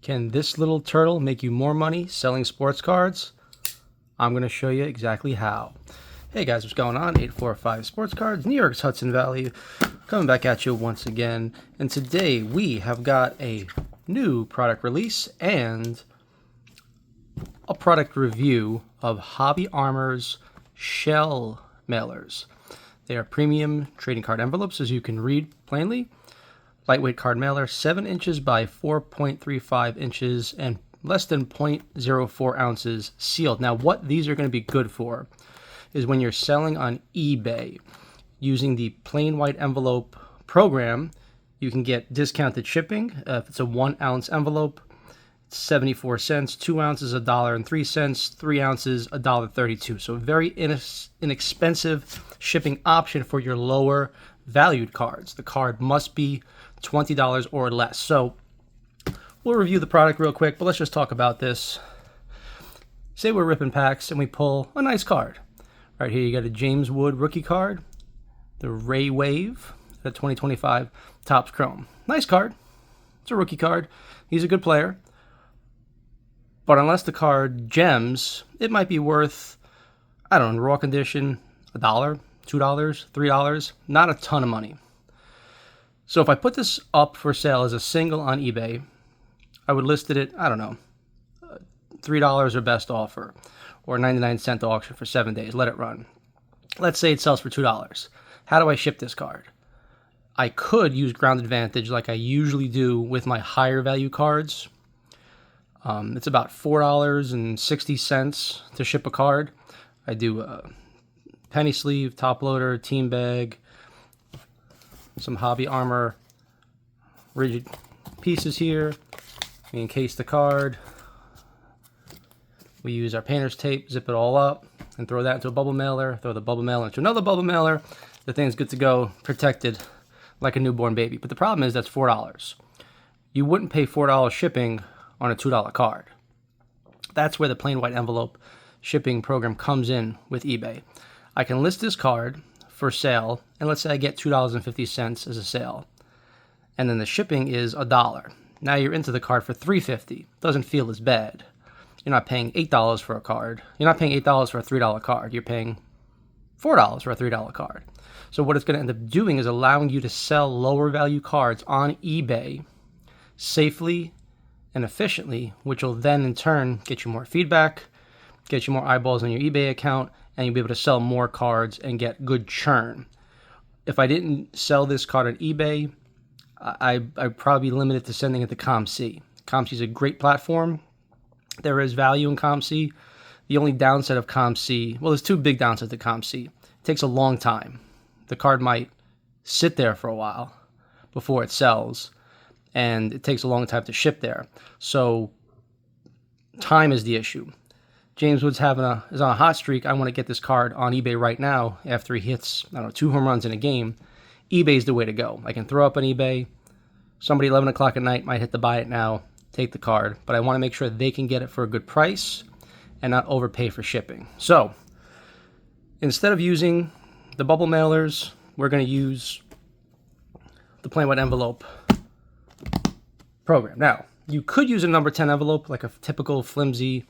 Can this little turtle make you more money selling sports cards? I'm going to show you exactly how. Hey guys, what's going on? 845 Sports Cards, New York's Hudson Valley, coming back at you once again. And today we have got a new product release and a product review of Hobby Armor's shell mailers. They are premium trading card envelopes, as you can read plainly. Lightweight card mailer, 7 inches by 4.35 inches and less than 0.04 ounces sealed. Now, what these are going to be good for is when you're selling on eBay using the plain white envelope program, you can get discounted shipping. If it's a 1 ounce envelope, it's 74 cents, 2 ounces, $1.03, 3 ounces, $1.32. So very inexpensive shipping option for your lower valued cards. The card must be $20 or less. So we'll review the product real quick, but let's just talk about this. Say we're ripping packs and we pull a nice card. Right here you got a James Wood rookie card, the Ray Wave, the 2025 Topps Chrome. Nice card. It's a rookie card. He's a good player. But unless the card gems, it might be worth, I don't know, in raw condition, $1, $2, $3, not a ton of money. So if I put this up for sale as a single on eBay, I would list it at, I don't know, $3 or best offer, or 99-cent auction for 7 days. Let it run. Let's say it sells for $2. How do I ship this card? I could use Ground Advantage like I usually do with my higher value cards. It's about $4.60 to ship a card. I do a penny sleeve, top loader, team bag, some Hobby Armor rigid pieces here. We encase the card. We use our painter's tape, zip it all up, and throw that into a bubble mailer. Throw the bubble mailer into another bubble mailer. The thing's good to go, protected like a newborn baby. But the problem is that's $4. You wouldn't pay $4 shipping on a $2 card. That's where the plain white envelope shipping program comes in with eBay. I can list this card for sale, and let's say I get $2.50 as a sale, and then the shipping is $1. Now you're into the card for $3.50. Doesn't feel as bad. You're not paying $8 for a card. You're not paying $8 for a $3 card. You're paying $4 for a $3 card. So what it's going to end up doing is allowing you to sell lower value cards on eBay safely and efficiently, which will then in turn get you more feedback, get you more eyeballs on your eBay account, and you'll be able to sell more cards and get good churn. If I didn't sell this card on eBay, I'd probably be limited to sending it to ComC. ComC is a great platform. There is value in ComC. The only downside of ComC, well, there's two big downsides to ComC. It takes a long time. The card might sit there for a while before it sells, and it takes a long time to ship there. So time is the issue. James Wood's is on a hot streak. I want to get this card on eBay right now after he hits, I don't know, 2 home runs in a game. eBay's the way to go. I can throw up on eBay. Somebody 11 o'clock at night might hit the buy it now, take the card, but I want to make sure they can get it for a good price and not overpay for shipping. So instead of using the bubble mailers, we're going to use the plain white envelope program. Now, you could use a number 10 envelope like a typical flimsy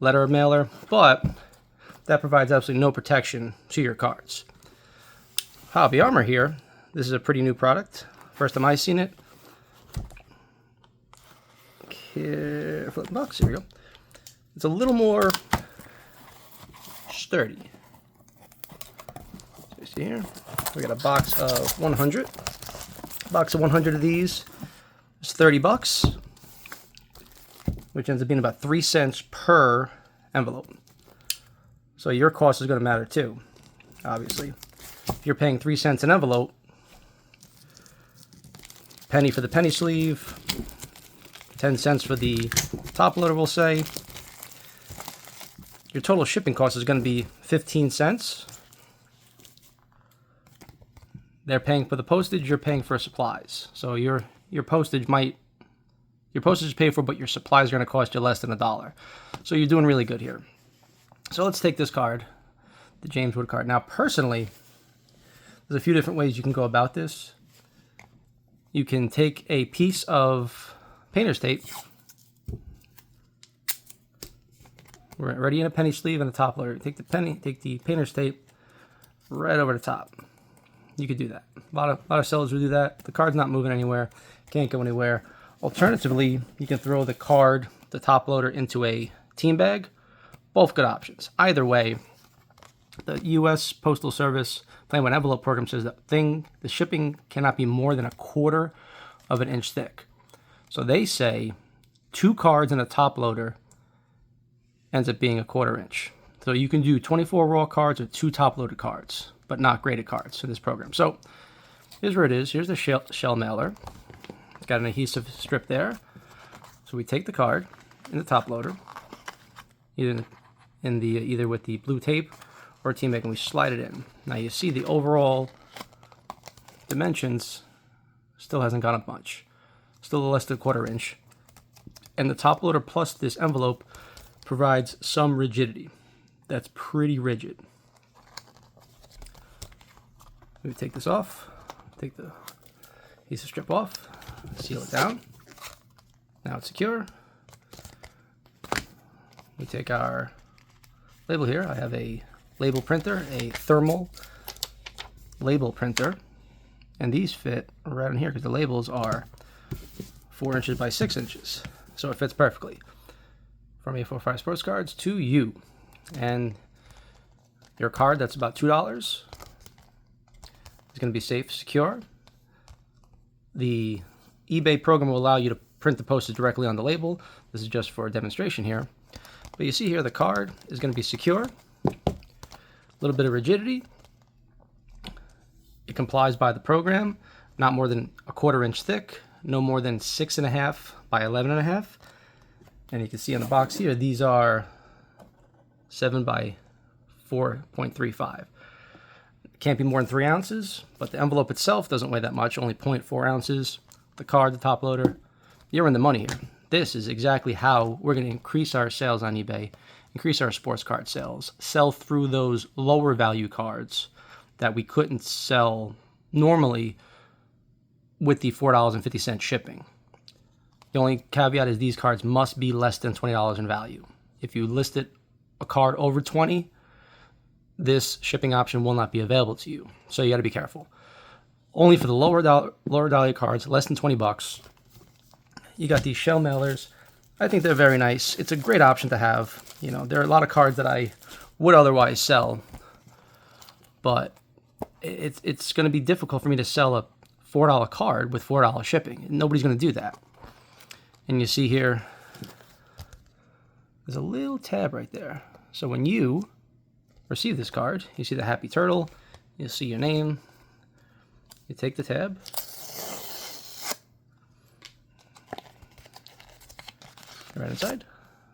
letter mailer, but that provides absolutely no protection to your cards. Hobby Armor here, this is a pretty new product. First time I've seen it. Flip box, here we go. It's a little more sturdy. So you see here, we got a box of 100. Box of 100 of these is $30, which ends up being about 3 cents per envelope. So your cost is going to matter too, obviously. If you're paying 3 cents an envelope, penny for the penny sleeve, 10 cents for the top loader, we'll say, your total shipping cost is going to be 15 cents. They're paying for the postage, you're paying for supplies. So your postage is paid for, but your supplies are going to cost you less than $1. So you're doing really good here. So let's take this card, the James Wood card. Now, personally, there's a few different ways you can go about this. You can take a piece of painter's tape We're already in a penny sleeve and a top loader. Take the painter's tape right over the top. You could do that. A lot of sellers will do that. The card's not moving anywhere. Can't go anywhere. Alternatively, you can throw the card, the top loader, into a team bag. Both good options. Either way, the U.S. Postal Service Plain White Envelope program says the shipping cannot be more than 1/4 of an inch thick. So they say 2 cards in a top loader ends up being 1/4 inch. So you can do 24 raw cards or 2 top loaded cards, but not graded cards in this program. So here's where it is. Here's the shell mailer. It's got an adhesive strip there. So we take the card in the top loader, either with the blue tape or team bag, and we slide it in. Now you see the overall dimensions still hasn't gone up much. Still less than 1/4 inch. And the top loader plus this envelope provides some rigidity. That's pretty rigid. We take this off, take the adhesive strip off, seal it down. Now it's secure. We take our label here. I have a label printer, a thermal label printer, and these fit right in here because the labels are 4 inches by 6 inches, so it fits perfectly. From A45 Sports Cards to you, and your card that's about $2 is going to be safe, secure. The eBay program will allow you to print the postage directly on the label. This is just for a demonstration here. But you see here the card is going to be secure. A little bit of rigidity. It complies by the program. Not more than 1/4 inch thick. No more than 6.5 by 11.5. And you can see on the box here, these are 7 by 4.35. Can't be more than 3 ounces, but the envelope itself doesn't weigh that much, only 0.4 ounces. The card, the top loader, you're in the money here. This is exactly how we're going to increase our sales on eBay, increase our sports card sales, sell through those lower value cards that we couldn't sell normally with the $4.50 shipping. The only caveat is these cards must be less than $20 in value. If you listed a card over 20, this shipping option will not be available to you. So you got to be careful. Only for the lower value cards, less than 20 bucks. You got these shell mailers. I think they're very nice. It's a great option to have. You know, there are a lot of cards that I would otherwise sell, but it's going to be difficult for me to sell a $4 card with $4 shipping. Nobody's going to do that. And you see here, there's a little tab right there. So when you receive this card, you see the happy turtle, you'll see your name, you take the tab, right inside,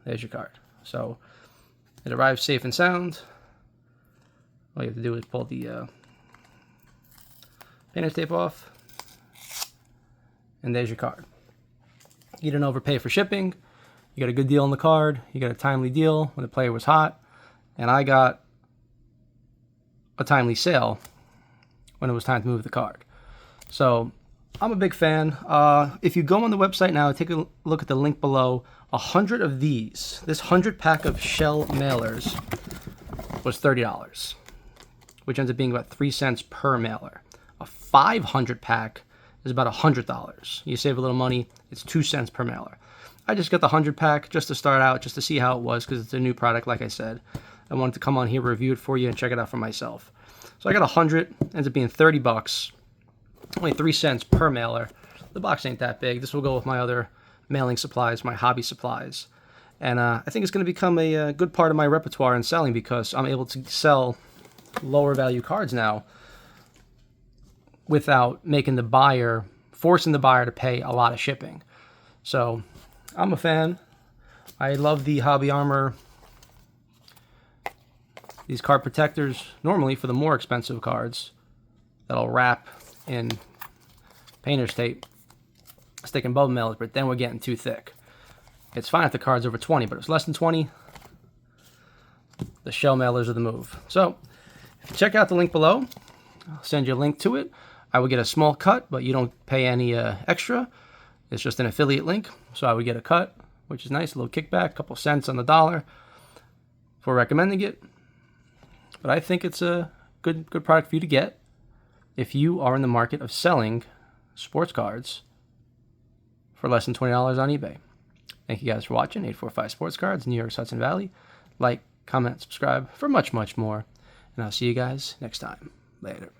there's your card. So it arrives safe and sound. All you have to do is pull the painter's tape off, and there's your card. You didn't overpay for shipping. You got a good deal on the card. You got a timely deal when the player was hot. And I got a timely sale when it was time to move the card. So I'm a big fan. If you go on the website now, take a look at the link below. 100 of these, this 100 pack of shell mailers was $30, which ends up being about 3 cents per mailer. A 500 pack is about $100. You save a little money. It's 2 cents per mailer. I just got the 100 pack just to start out, just to see how it was, because it's a new product, like I said. I wanted to come on here, review it for you, and check it out for myself. So I got 100, ends up being 30 bucks, only 3 cents per mailer. The box ain't that big. This will go with my other mailing supplies, my hobby supplies. And I think it's going to become a good part of my repertoire in selling, because I'm able to sell lower value cards now without making the buyer, forcing the buyer to pay a lot of shipping. So I'm a fan. I love the Hobby Armor, these card protectors, normally for the more expensive cards that I'll wrap in painter's tape, stick in bubble mailers, but then we're getting too thick. It's fine if the card's over 20, but if it's less than 20, the shell mailers are the move. So if you check out the link below, I'll send you a link to it. I would get a small cut, but you don't pay any extra. It's just an affiliate link, so I would get a cut, which is nice, a little kickback, a couple cents on the dollar. for recommending it, but I think it's a good product for you to get if you are in the market of selling sports cards for less than $20 on eBay. Thank you guys for watching 845 Sports Cards, New York's Hudson Valley. Like, comment, subscribe for much, much more. And I'll see you guys next time. Later.